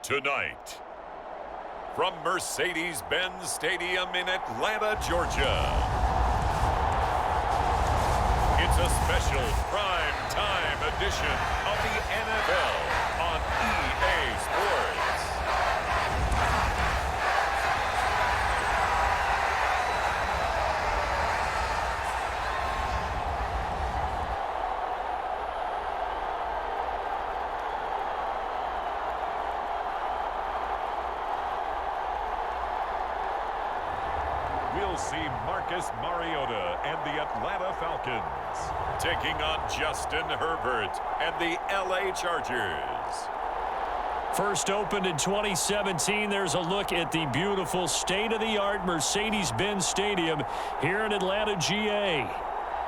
Tonight, from Mercedes-Benz Stadium in Atlanta, Georgia, it's a special prime time edition of the NFL on EA Sports. We'll see Marcus Mariota and the Atlanta Falcons taking on Justin Herbert and the LA Chargers. First opened in 2017, there's a look at the beautiful state-of-the-art Mercedes-Benz Stadium here in Atlanta, GA.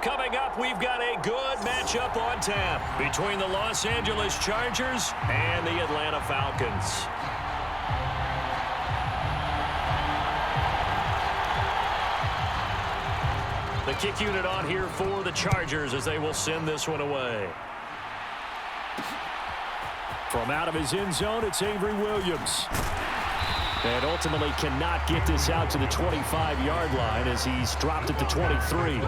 Coming up, we've got a good matchup on tap between the Los Angeles Chargers and the Atlanta Falcons. The kick unit on here for the Chargers as they will send this one away. From out of his end zone, it's Avery Williams. And ultimately cannot get this out to the 25-yard line as he's dropped it to 23.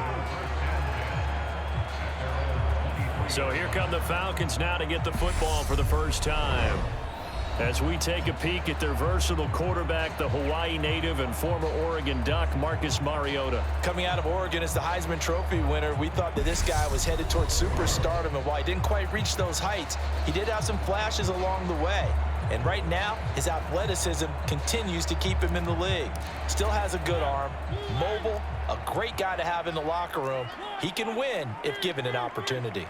So here come the Falcons now to get the football for the first time. As we take a peek at their versatile quarterback, the Hawaii native and former Oregon Duck, Marcus Mariota. Coming out of Oregon as the Heisman Trophy winner, we thought that this guy was headed towards superstardom, and while he didn't quite reach those heights, he did have some flashes along the way. And right now, his athleticism continues to keep him in the league. Still has a good arm, mobile, a great guy to have in the locker room. He can win if given an opportunity.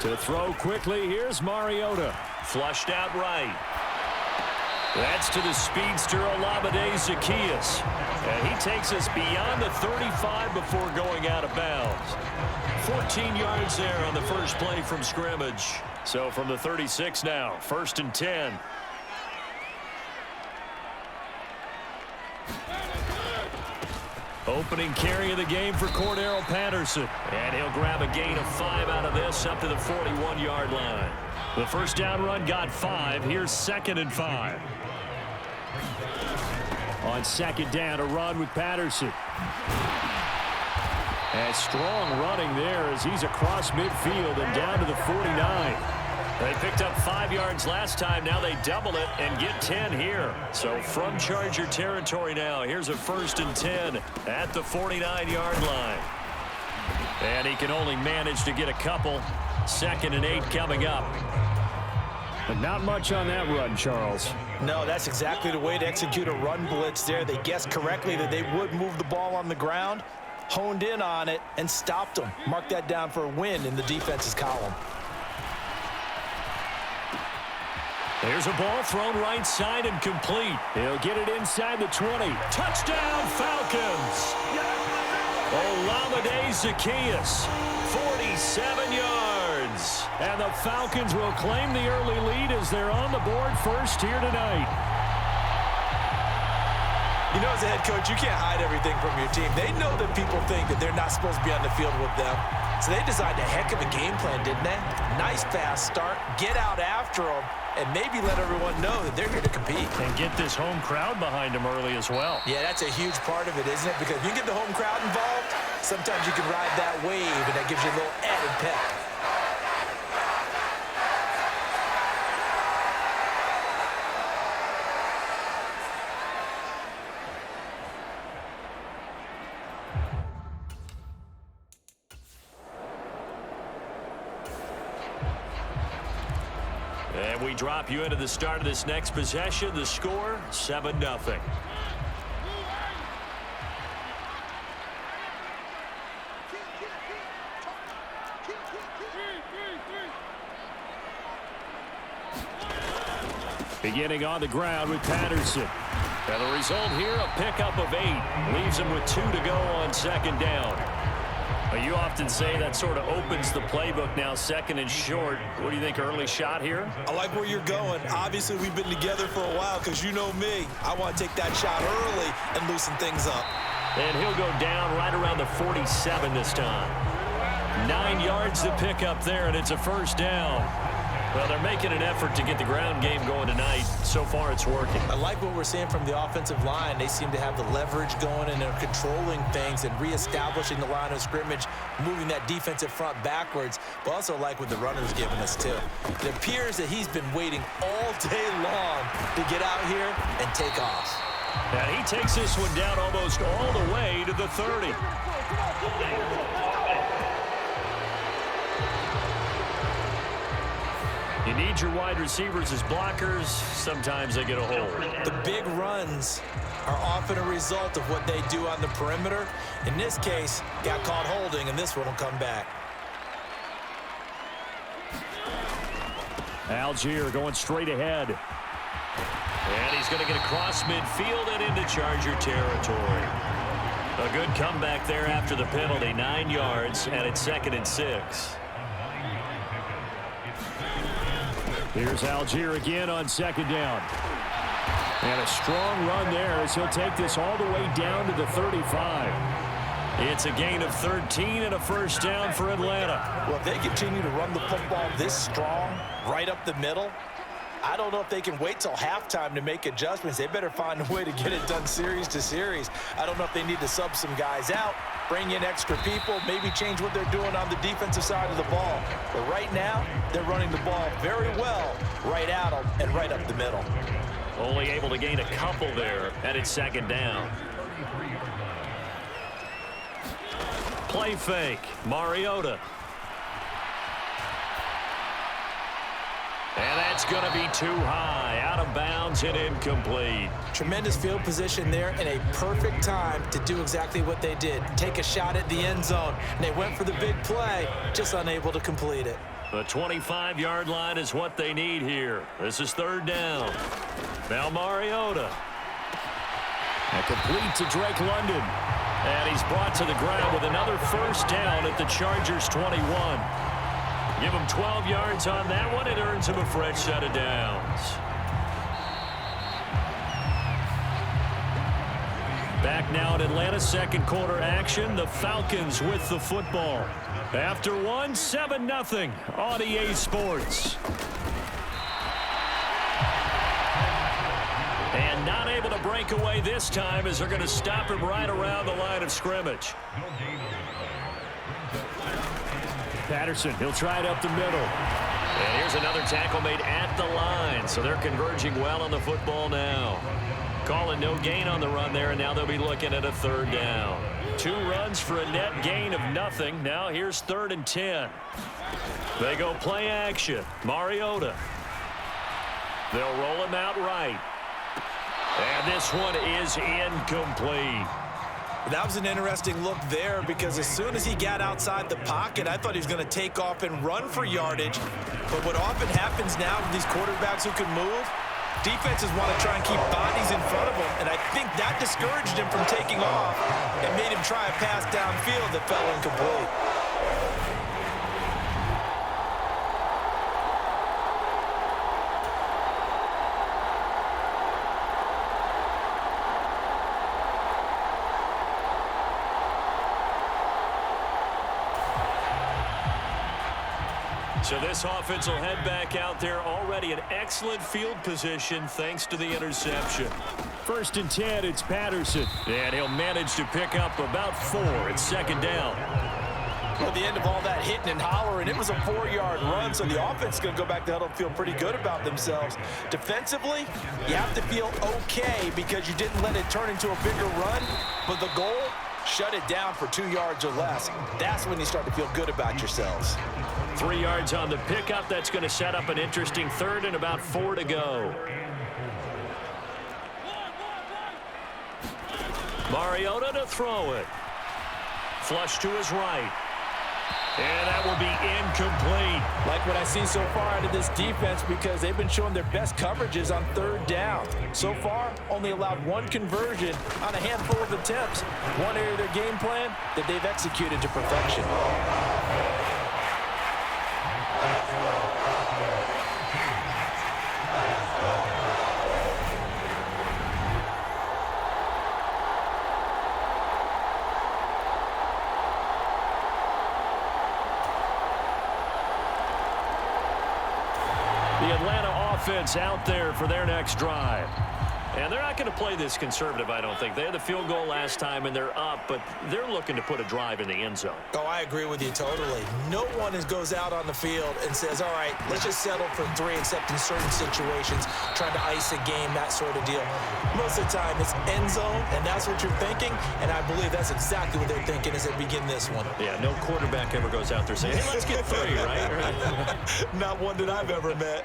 To throw quickly, here's Mariota. Flushed out right. That's to the speedster, All-Madden Zaccheaus. And he takes us beyond the 35 before going out of bounds. 14 yards there on the first play from scrimmage. So from the 36 now, 1st and 10. Opening carry of the game for Cordero Patterson. And he'll grab a gain of 5 out of this up to the 41-yard line. The first down run got 5. Here's 2nd and 5. On 2nd down, a run with Patterson. And strong running there as he's across midfield and down to the 49. They picked up 5 yards last time. Now they double it and get 10 here. So from Charger territory now, here's a 1st and 10 at the 49-yard line. And he can only manage to get a couple. 2nd and 8 coming up. But not much on that run, Charles. No, that's exactly the way to execute a run blitz there. They guessed correctly that they would move the ball on the ground, honed in on it, and stopped them. Mark that down for a win in the defense's column. There's a ball thrown right side and complete. He'll get it inside the 20. Touchdown, Falcons! All-Madden Zaccheaus, 47 yards. And the Falcons will claim the early lead as they're on the board first here tonight. You know, as a head coach, you can't hide everything from your team. They know that people think that they're not supposed to be on the field with them. So they designed a heck of a game plan, didn't they? Nice fast start, get out after them, and maybe let everyone know that they're here to compete. And get this home crowd behind them early as well. Yeah, that's a huge part of it, isn't it? Because if you get the home crowd involved, sometimes you can ride that wave, and that gives you a little added pep. And we drop you into the start of this next possession. The score, 7-0. Beginning on the ground with Patterson. And the result here, a pickup of 8. Leaves him with 2 to go on second down. But you often say that sort of opens the playbook now, second and short. What do you think, early shot here? I like where you're going. Obviously, we've been together for a while because you know me. I want to take that shot early and loosen things up. And he'll go down right around the 47 this time. 9 yards to pick up there, and it's a first down. Well, they're making an effort to get the ground game going tonight. So far, it's working. I like what we're seeing from the offensive line. They seem to have the leverage going, and they're controlling things and reestablishing the line of scrimmage, moving that defensive front backwards. But also like what the runner's giving us, too. It appears that he's been waiting all day long to get out here and take off. And he takes this one down almost all the way to the 30. You need your wide receivers as blockers. Sometimes they get a hold. The big runs are often a result of what they do on the perimeter. In this case, got caught holding, and this one will come back. Algier going straight ahead. And he's going to get across midfield and into Charger territory. A good comeback there after the penalty. 9 yards, and it's 2nd and 6. Here's Algier again on second down. And a strong run there as he'll take this all the way down to the 35. It's a gain of 13 and a first down for Atlanta. Well, if they continue to run the football this strong, right up the middle, I don't know if they can wait till halftime to make adjustments. They better find a way to get it done series to series. I don't know if they need to sub some guys out, bring in extra people, maybe change what they're doing on the defensive side of the ball. But right now, they're running the ball very well right at them and right up the middle. Only able to gain a couple there, and it's second down. Play fake, Mariota. And that's going to be too high, out of bounds and incomplete. Tremendous field position there and a perfect time to do exactly what they did. Take a shot at the end zone. And they went for the big play, just unable to complete it. The 25-yard line is what they need here. This is third down. Now Mariota. And complete to Drake London. And he's brought to the ground with another first down at the Chargers' 21. Give him 12 yards on that one. It earns him a fresh set of downs. Back now in Atlanta, second quarter action. The Falcons with the football. After one, 7-0 on EA Sports. And not able to break away this time as they're going to stop him right around the line of scrimmage. Patterson, he'll try it up the middle. And here's another tackle made at the line. So they're converging well on the football now. Calling no gain on the run there, and now they'll be looking at a third down. 2 runs for a net gain of nothing. Now here's 3rd and 10. They go play action. Mariota. They'll roll him out right. And this one is incomplete. That was an interesting look there because as soon as he got outside the pocket, I thought he was going to take off and run for yardage. But what often happens now with these quarterbacks who can move, defenses want to try and keep bodies in front of them. And I think that discouraged him from taking off and made him try a pass downfield that fell incomplete. So this offense will head back out there, already in excellent field position thanks to the interception. 1st and 10, it's Patterson. And he'll manage to pick up about 4. It's second down. Well, at the end of all that hitting and hollering, it was a 4-yard run, so the offense is going to go back to huddle and feel pretty good about themselves. Defensively, you have to feel okay because you didn't let it turn into a bigger run, but the goal, shut it down for 2 yards or less. That's when you start to feel good about yourselves. 3 yards on the pickup. That's going to set up an interesting third and about 4 to go. Mariota to throw it. Flush to his right. And that will be incomplete. Like what I see so far out of this defense because they've been showing their best coverages on third down. So far, only allowed one conversion on a handful of attempts. One area of their game plan that they've executed to perfection. The Atlanta offense out there for their next drive. And they're not going to play this conservative, I don't think. They had the field goal last time, and they're up, but they're looking to put a drive in the end zone. Oh, I agree with you totally. No one goes out on the field and says, all right, let's just settle for 3, except in certain situations, trying to ice a game, that sort of deal. Most of the time, it's end zone, and that's what you're thinking, and I believe that's exactly what they're thinking as they begin this one. Yeah, no quarterback ever goes out there saying, hey, let's get 3, right? Not one that I've ever met.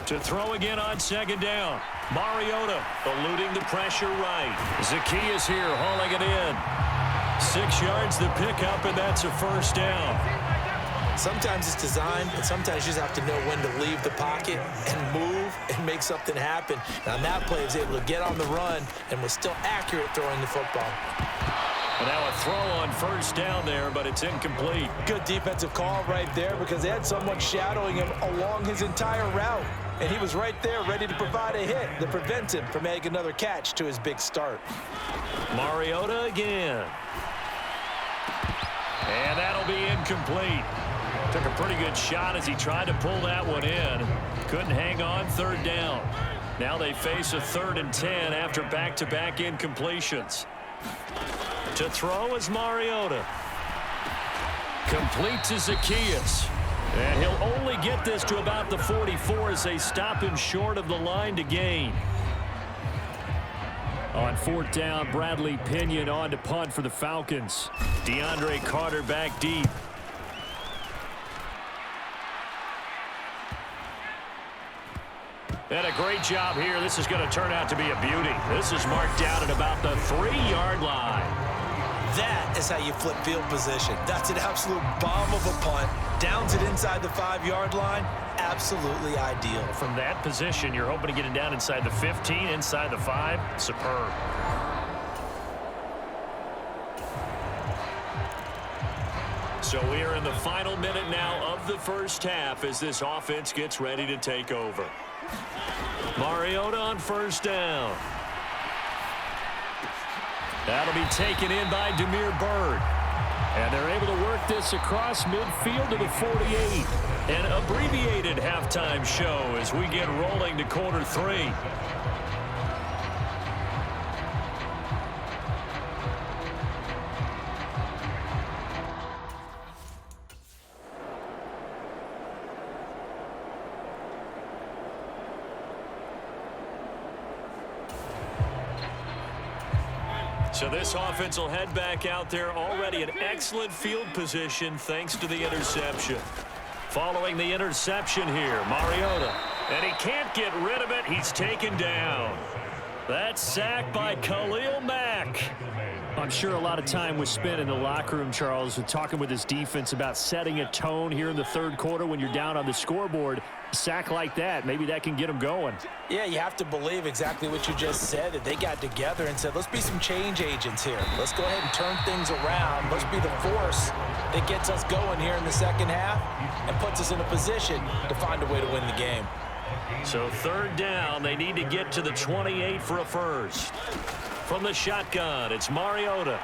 To throw again on second down. Mariota eluding the pressure right. Zacchaeus here hauling it in. 6 yards the pickup, and that's a first down. Sometimes it's designed, and sometimes you just have to know when to leave the pocket and move and make something happen. And on that play, he was able to get on the run and was still accurate throwing the football. And now a throw on first down there, but it's incomplete. Good defensive call right there because they had someone shadowing him along his entire route. And he was right there ready to provide a hit that prevents him from making another catch to his big start. Mariota again. And that'll be incomplete. Took a pretty good shot as he tried to pull that one in. Couldn't hang on third down. Now they face a 3rd and 10 after back-to-back incompletions. To throw is Mariota. Complete to Zacchaeus. And he'll only get this to about the 44 as they stop him short of the line to gain. On 4th down, Bradley Pinion on to punt for the Falcons. DeAndre Carter back deep. And a great job here. This is going to turn out to be a beauty. This is marked down at about the 3-yard line. That is how you flip field position. That's an absolute bomb of a punt. Downs it inside the 5-yard line. Absolutely ideal. From that position, you're hoping to get it down inside the 15, inside the 5. Superb. So we are in the final minute now of the first half as this offense gets ready to take over. Mariota on first down. That'll be taken in by Damiere Byrd. And they're able to work this across midfield to the 48. An abbreviated halftime show as we get rolling to quarter 3. So this offense will head back out there, already an excellent field position thanks to the interception. Following the interception here, Mariota. And he can't get rid of it. He's taken down. That's sacked by Khalil Mack. I'm sure a lot of time was spent in the locker room, Charles, talking with his defense about setting a tone here in the 3rd quarter when you're down on the scoreboard. A sack like that, maybe that can get them going. Yeah, you have to believe exactly what you just said, that they got together and said, let's be some change agents here. Let's go ahead and turn things around. Let's be the force that gets us going here in the second half and puts us in a position to find a way to win the game. So 3rd down, they need to get to the 28 for a first. From the shotgun, it's Mariota.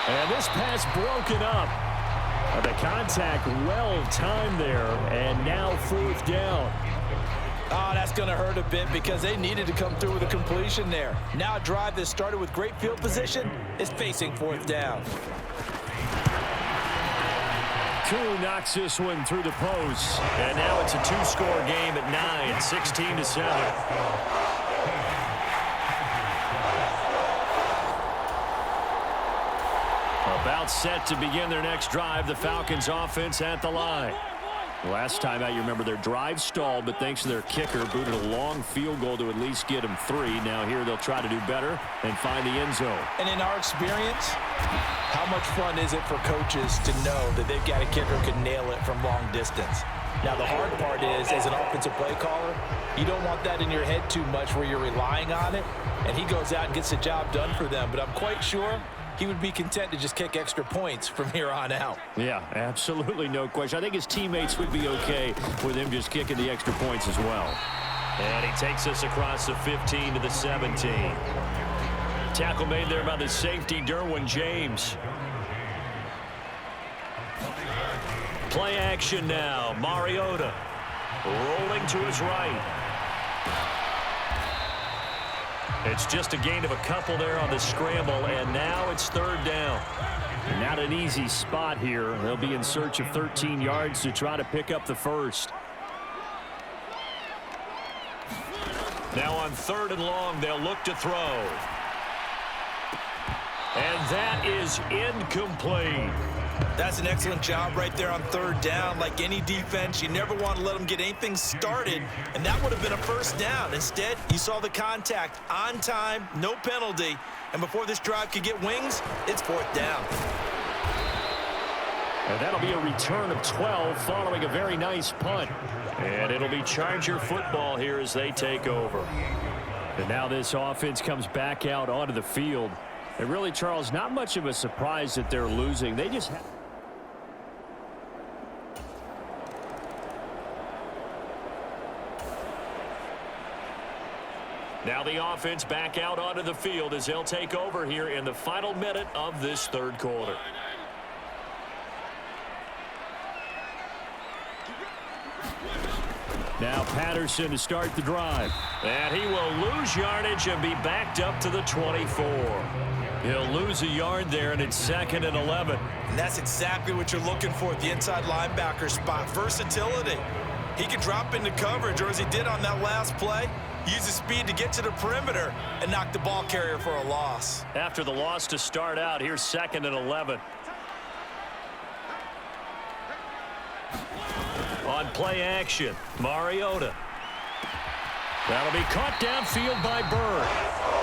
And this pass broken up. The contact well timed there, and now 4th down. Oh, that's going to hurt a bit because they needed to come through with a completion there. Now a drive that started with great field position is facing 4th down. Koo knocks this one through the post. And now it's a 2-score game at 9, 16-7. About set to begin their next drive. The Falcons offense at the line. Last time out, you remember their drive stalled, but thanks to their kicker, booted a long field goal to at least get them 3. Now here they'll try to do better and find the end zone. And in our experience, how much fun is it for coaches to know that they've got a kicker who can nail it from long distance? Now, the hard part is, as an offensive play caller, you don't want that in your head too much where you're relying on it, and he goes out and gets the job done for them. But I'm quite sure he would be content to just kick extra points from here on out. Yeah, absolutely no question. I think his teammates would be okay with him just kicking the extra points as well. And he takes us across the 15 to the 17. Tackle made there by the safety, Derwin James. Play action now. Mariota rolling to his right. It's just a gain of a couple there on the scramble, and now it's 3rd down. Not an easy spot here. They'll be in search of 13 yards to try to pick up the first. Now on 3rd and long, they'll look to throw. And that is incomplete. That's an excellent job right there on 3rd down. Like any defense, you never want to let them get anything started, and that would have been a 1st down. Instead, you saw the contact on time, no penalty, and before this drive could get wings, it's 4th down. And that'll be a return of 12 following a very nice punt. And it'll be Charger football here as they take over. And now this offense comes back out onto the field. And really, Charles, not much of a surprise that they're losing. They just have... Now the offense back out onto the field as they'll take over here in the final minute of this 3rd quarter. Now Patterson to start the drive. And he will lose yardage and be backed up to the 24. He'll lose a yard there, and it's 2nd and 11. And that's exactly what you're looking for at the inside linebacker spot. Versatility. He can drop into coverage, or as he did on that last play, use his speed to get to the perimeter and knock the ball carrier for a loss. After the loss to start out, here's 2nd and 11. On play action, Mariota. That'll be caught downfield by Bird.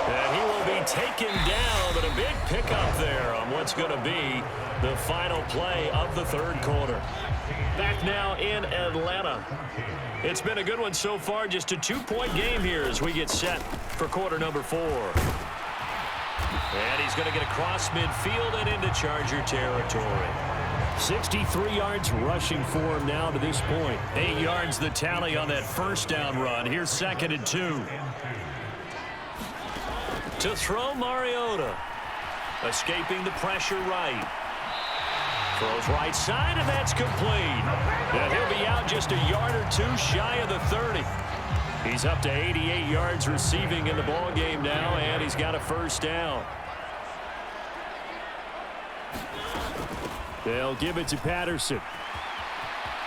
And he will be taken down, but a big pickup there on what's going to be the final play of the 3rd quarter. Back now in Atlanta. It's been a good one so far, just a 2-point game here as we get set for quarter number 4. And he's going to get across midfield and into Charger territory. 63 yards rushing for him now to this point. 8 yards the tally on that 1st down run. Here's 2nd and 2. To throw Mariota. Escaping the pressure right. Throws right side, and that's complete. And he'll be out just a yard or 2 shy of the 30. He's up to 88 yards receiving in the ballgame now, and he's got a 1st down. They'll give it to Patterson.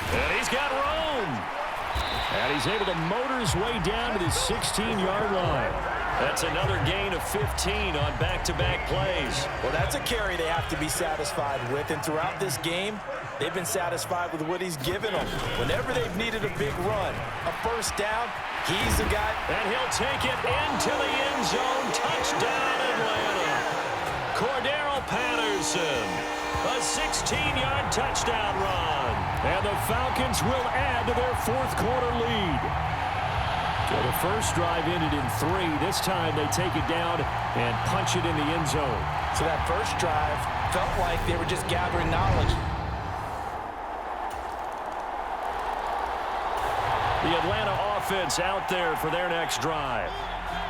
And he's got room. And he's able to motor his way down to the 16-yard line. That's another gain of 15 on back-to-back plays. Well, that's a carry they have to be satisfied with. And throughout this game, they've been satisfied with what he's given them. Whenever they've needed a big run, a 1st down, he's the guy. And he'll take it into the end zone. Touchdown, Atlanta. Cordero Patterson. A 16-yard touchdown run. And the Falcons will add to their 4th quarter lead. So the first drive ended in 3. This time they take it down and punch it in the end zone. So that first drive felt like they were just gathering knowledge. The Atlanta offense out there for their next drive.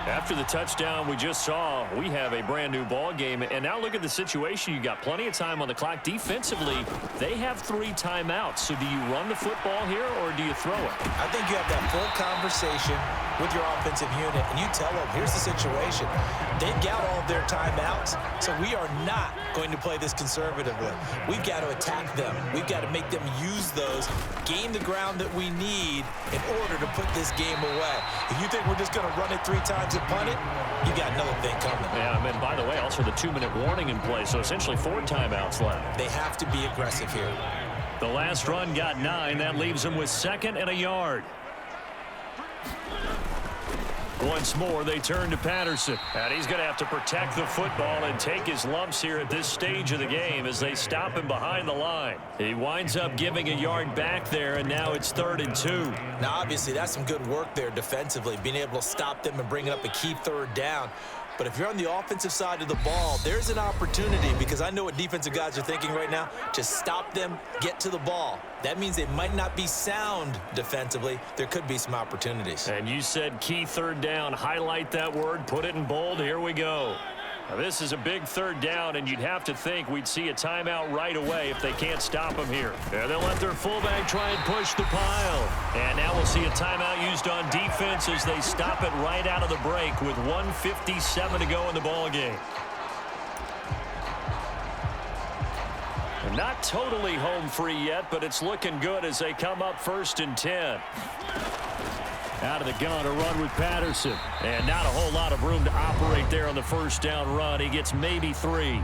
After the touchdown we just saw, we have a brand new ball game. And now look at the situation. You got plenty of time on the clock. Defensively, they have 3 timeouts. So do you run the football here or do you throw it? I think you have that full conversation with your offensive unit, and you tell them, here's the situation. They've got all of their timeouts, so we are not going to play this conservatively. We've got to attack them. We've got to make them use those, gain the ground that we need in order to put this game away. If you think we're just going to run it 3 times and punt it, you got another thing coming. Yeah, and by the way, also the 2-minute warning in play, so essentially 4 timeouts left. They have to be aggressive here. The last run got 9. That leaves him with 2nd and a yard. Once more, they turn to Patterson. And he's going to have to protect the football and take his lumps here at this stage of the game as they stop him behind the line. He winds up giving a yard back there, and now it's 3rd and 2. Now, obviously, that's some good work there defensively, being able to stop them and bring up a key 3rd down. But if you're on the offensive side of the ball, there's an opportunity, because I know what defensive guys are thinking right now, to stop them, get to the ball. That means they might not be sound defensively. There could be some opportunities. And you said key 3rd down. Highlight that word. Put it in bold. Here we go. Now, this is a big 3rd down, and you'd have to think we'd see a timeout right away if they can't stop him here. And they'll let their fullback try and push the pile. And now we'll see a timeout used on defense as they stop it right out of the break with 1:57 to go in the ball game. Not totally home free yet, but it's looking good as they come up 1st and 10. Out of the gun, a run with Patterson. And not a whole lot of room to operate there on the 1st down run. He gets maybe 3.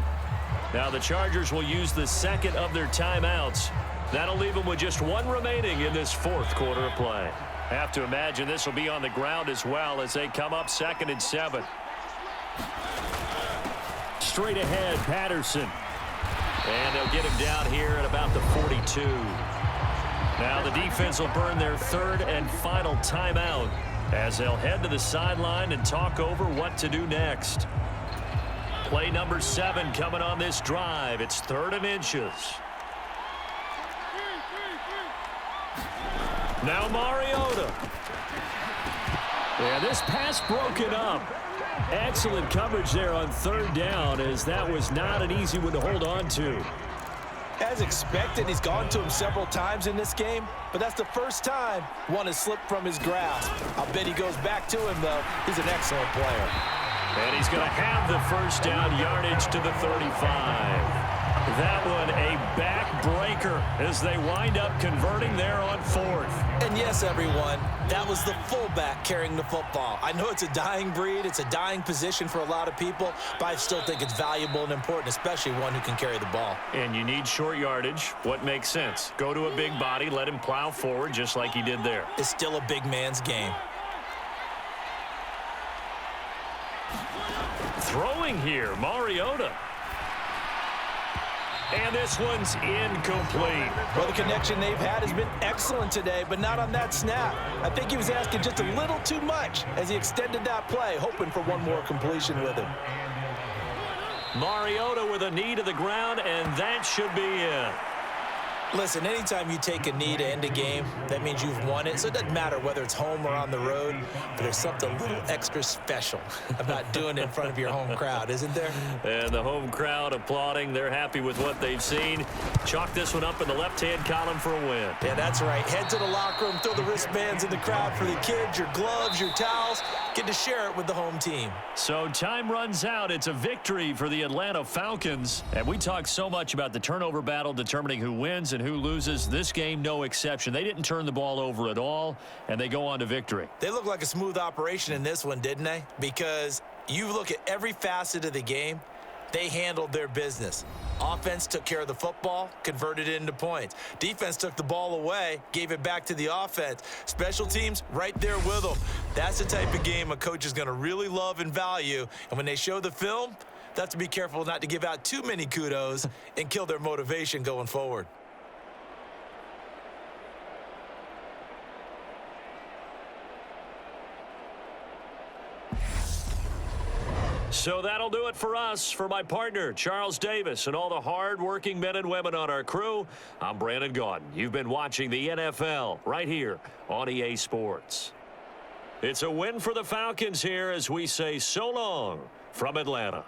Now the Chargers will use the 2nd of their timeouts. That'll leave them with just 1 remaining in this 4th quarter of play. Have to imagine this will be on the ground as well as they come up 2nd and 7. Straight ahead, Patterson. And they'll get him down here at about the 42. Now the defense will burn their 3rd and final timeout as they'll head to the sideline and talk over what to do next. Play number 7 coming on this drive. It's 3rd and inches. Now Mariota. Yeah, this pass broken up. Excellent coverage there on 3rd down, as that was not an easy one to hold on to. As expected, he's gone to him several times in this game, but that's the first time one has slipped from his grasp. I'll bet he goes back to him, though. He's an excellent player. And he's going to have the 1st down, yardage to the 35. That one a backbreaker as they wind up converting there on 4th. And yes, everyone, that was the fullback carrying the football. I know it's a dying breed, it's a dying position for a lot of people, but I still think it's valuable and important, especially one who can carry the ball. And you need short yardage. What makes sense? Go to a big body, let him plow forward just like he did there. It's still a big man's game. Throwing here, Mariota. And this one's incomplete. Well, the connection they've had has been excellent today, but not on that snap. I think he was asking just a little too much as he extended that play, hoping for one more completion with him. Mariota with a knee to the ground, and that should be it. Listen, anytime you take a knee to end a game, that means you've won it. So it doesn't matter whether it's home or on the road, but there's something a little extra special about doing it in front of your home crowd, isn't there? And the home crowd applauding. They're happy with what they've seen. Chalk this one up in the left-hand column for a win. Yeah, that's right. Head to the locker room, throw the wristbands in the crowd for the kids, your gloves, your towels. Get to share it with the home team. So time runs out. It's a victory for the Atlanta Falcons. And we talk so much about the turnover battle determining who wins and who loses. This game, no exception. They didn't turn the ball over at all, and they go on to victory. They look like a smooth operation in this one, didn't they? Because you look at every facet of the game, they handled their business. Offense took care of the football, converted it into points. Defense took the ball away, gave it back to the offense. Special teams, right there with them. That's the type of game a coach is going to really love and value. And when they show the film, they have to be careful not to give out too many kudos and kill their motivation going forward. So that'll do it for us. For my partner, Charles Davis, and all the hard-working men and women on our crew, I'm Brandon Gaudin. You've been watching the NFL right here on EA Sports. It's a win for the Falcons here as we say so long from Atlanta.